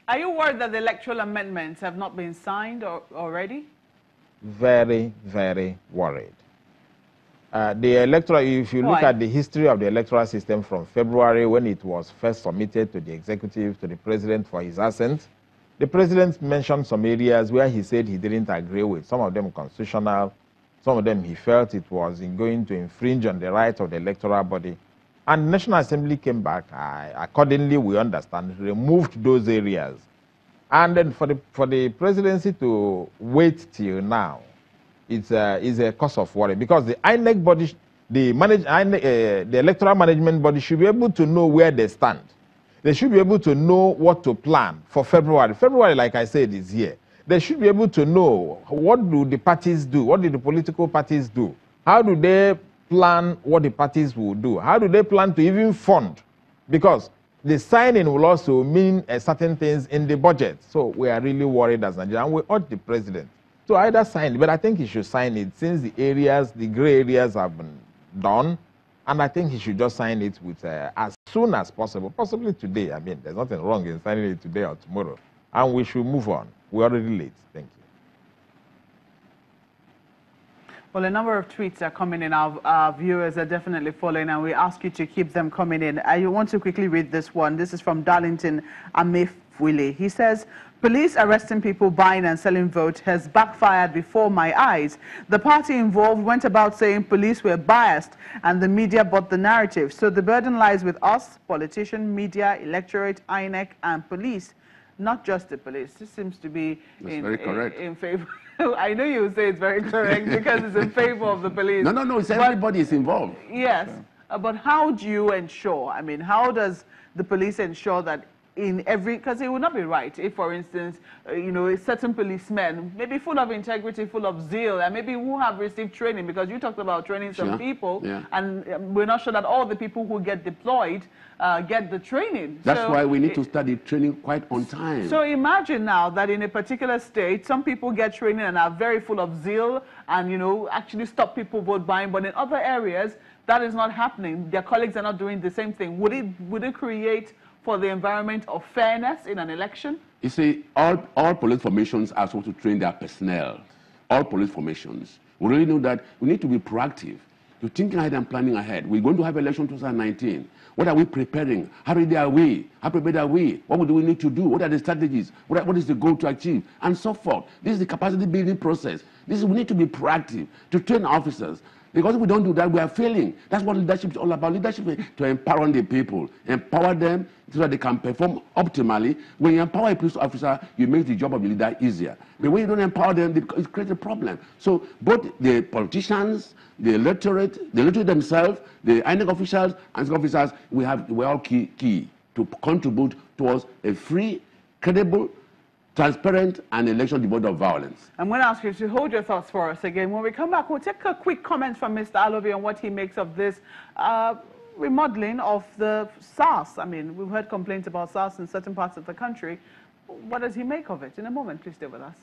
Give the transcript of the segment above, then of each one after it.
Are you worried that the electoral amendments have not been signed already? Very, very worried. The electoral, if you look at the history of the electoral system from February when it was first submitted to the executive, to the president for his assent, the president mentioned some areas where he said he didn't agree with, some of them constitutional, some of them he felt it was going to infringe on the right of the electoral body. And the National Assembly came back, accordingly we understand, removed those areas. And then for the presidency to wait till now, is a cause of worry, because the INEC body, the electoral management body should be able to know where they stand. They should be able to know what to plan for February. February, like I said, is here. They should be able to know what do the parties do, what do the political parties do, how do they plan what the parties will do, how do they plan to even fund, because the signing will also mean certain things in the budget. So we are really worried as Nigeria, and we urge the president to either sign it, but I think he should sign it since the gray areas have been done, and I think he should just sign it with as soon as possible, possibly today. I mean, there's nothing wrong in signing it today or tomorrow, and we should move on. We're already late. Thank you. Well, a number of tweets are coming in. Our viewers are definitely following, and we ask you to keep them coming in. I want to quickly read this one. This is from Darlington Amifwile. He says, police arresting people buying and selling votes has backfired before my eyes. The party involved went about saying police were biased and the media bought the narrative. So the burden lies with us, politicians, media, electorate, INEC, and police. Not just the police. This seems to be in favor. I know you would say it's very correct because it's in favor of the police. No, it's everybody is involved. Yes, but how do you ensure? I mean, how does the police ensure that in every, because it would not be right if, for instance, you know, certain policemen, maybe full of integrity, full of zeal, and maybe who have received training, because you talked about training some people, and we're not sure that all the people who get deployed get the training. That's why we need to study training quite on time. So imagine now that in a particular state, some people get training and are very full of zeal and, you know, actually stop people vote buying, but in other areas, that is not happening. Their colleagues are not doing the same thing. Would it create for the environment of fairness in an election? You see, all police formations are supposed to train their personnel. All police formations. We really know that we need to be proactive, to think ahead and planning ahead. We're going to have election 2019. What are we preparing? How ready are we? How prepared are we? What do we need to do? What are the strategies? What is the goal to achieve? And so forth. This is the capacity building process. We need to be proactive, to train officers. Because if we don't do that, we are failing. That's what leadership is all about. Leadership is to empower the people, empower them so that they can perform optimally. When you empower a police officer, you make the job of the leader easier. But when you don't empower them, it creates a problem. So both the politicians, the electorate themselves, the INEC officials, and officers, we're all key to contribute towards a free, credible, transparent, and election devoid of violence. I'm going to ask you to hold your thoughts for us again. When we come back, we'll take a quick comment from Mr. Alobi on what he makes of this remodeling of the SARS. I mean, we've heard complaints about SARS in certain parts of the country. What does he make of it? In a moment, please stay with us.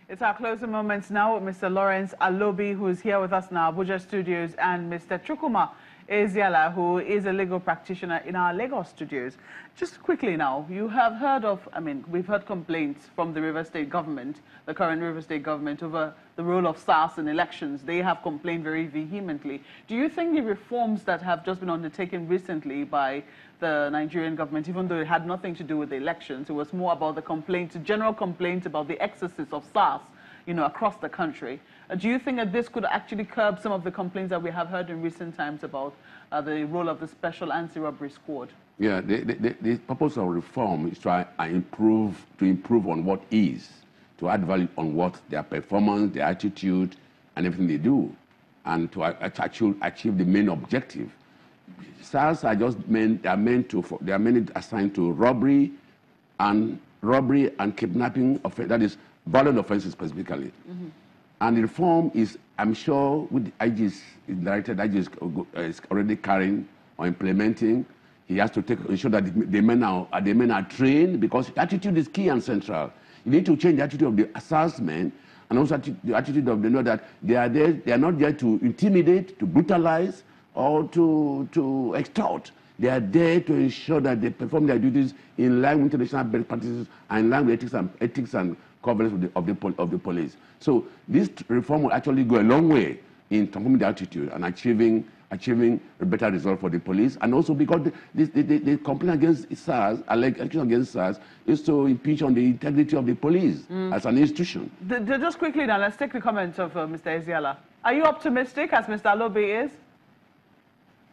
It's our closing moments now with Mr. Lawrence Alobi, who is here with us in our Abuja studios, and Mr. Chukwuma Eziala, who is a legal practitioner in our Lagos studios. Just quickly now, you have heard of, I mean, we've heard complaints from the River State government, the current River State government, over the role of SARS in elections. They have complained very vehemently. Do you think the reforms that have just been undertaken recently by the Nigerian government, even though it had nothing to do with the elections, it was more about the complaints, general complaints about the excesses of SARS, you know, across the country. Do you think that this could actually curb some of the complaints that we have heard in recent times about the role of the Special Anti-Robbery Squad? Yeah, the purpose of reform is to improve on what is, to add value on what their performance, their attitude, and everything they do, and to achieve the main objective. SARS are just they are mainly assigned to robbery and kidnapping, that is violent offenses specifically. Mm-hmm. And the reform is, I'm sure, with the IG's directed, IG's is already carrying or implementing. He has to ensure that the men are trained, because attitude is key and central. You need to change the attitude of the SARS men and also the attitude of the know that they are there. They are not there to intimidate, to brutalize, or to extort. They are there to ensure that they perform their duties in line with international best practices and in line with ethics and governance of the police. So this reform will actually go a long way in transforming the attitude and achieving a better result for the police, and also because the complaint against SARS, allegation against SARS, is to impeach on the integrity of the police as an institution. Just quickly now, let's take the comments of Mr. Ezeala. Are you optimistic, as Mr. Alobi is?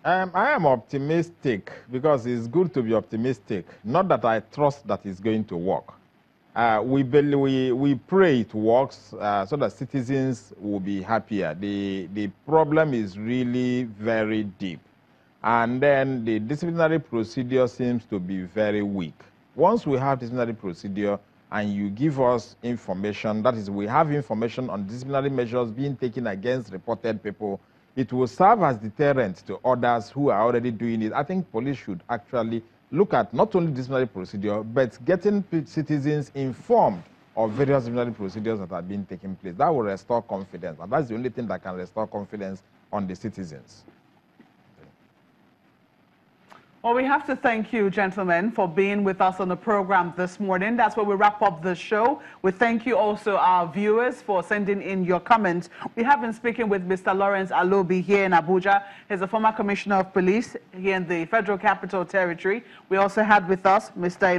I am optimistic because it's good to be optimistic. Not that I trust that it's going to work. We pray it works so that citizens will be happier. The problem is really very deep. And then the disciplinary procedure seems to be very weak. Once we have disciplinary procedure and you give us information, that is, we have information on disciplinary measures being taken against reported people, it will serve as deterrent to others who are already doing it. I think police should actually look at not only disciplinary procedure, but getting citizens informed of various disciplinary procedures that are being taken place. That will restore confidence, and that's the only thing that can restore confidence on the citizens. Well, we have to thank you, gentlemen, for being with us on the program this morning. That's where we wrap up the show. We thank you also, our viewers, for sending in your comments. We have been speaking with Mr. Lawrence Alobi here in Abuja. He's a former commissioner of police here in the Federal Capital Territory. We also had with us Mr.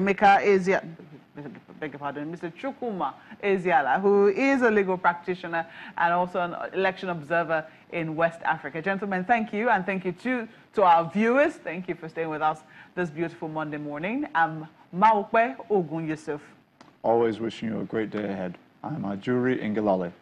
Mr. Chukuma Ezeala, who is a legal practitioner and also an election observer in West Africa. Gentlemen, thank you, and thank you to our viewers. Thank you for staying with us this beautiful Monday morning. I'm Maukwe Ogun Yusuf. Always wishing you a great day ahead. I'm Ajuri Ingilale.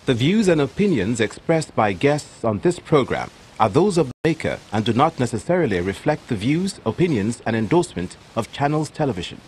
The views and opinions expressed by guests on this program are those of the maker and do not necessarily reflect the views, opinions, and endorsement of Channels Television.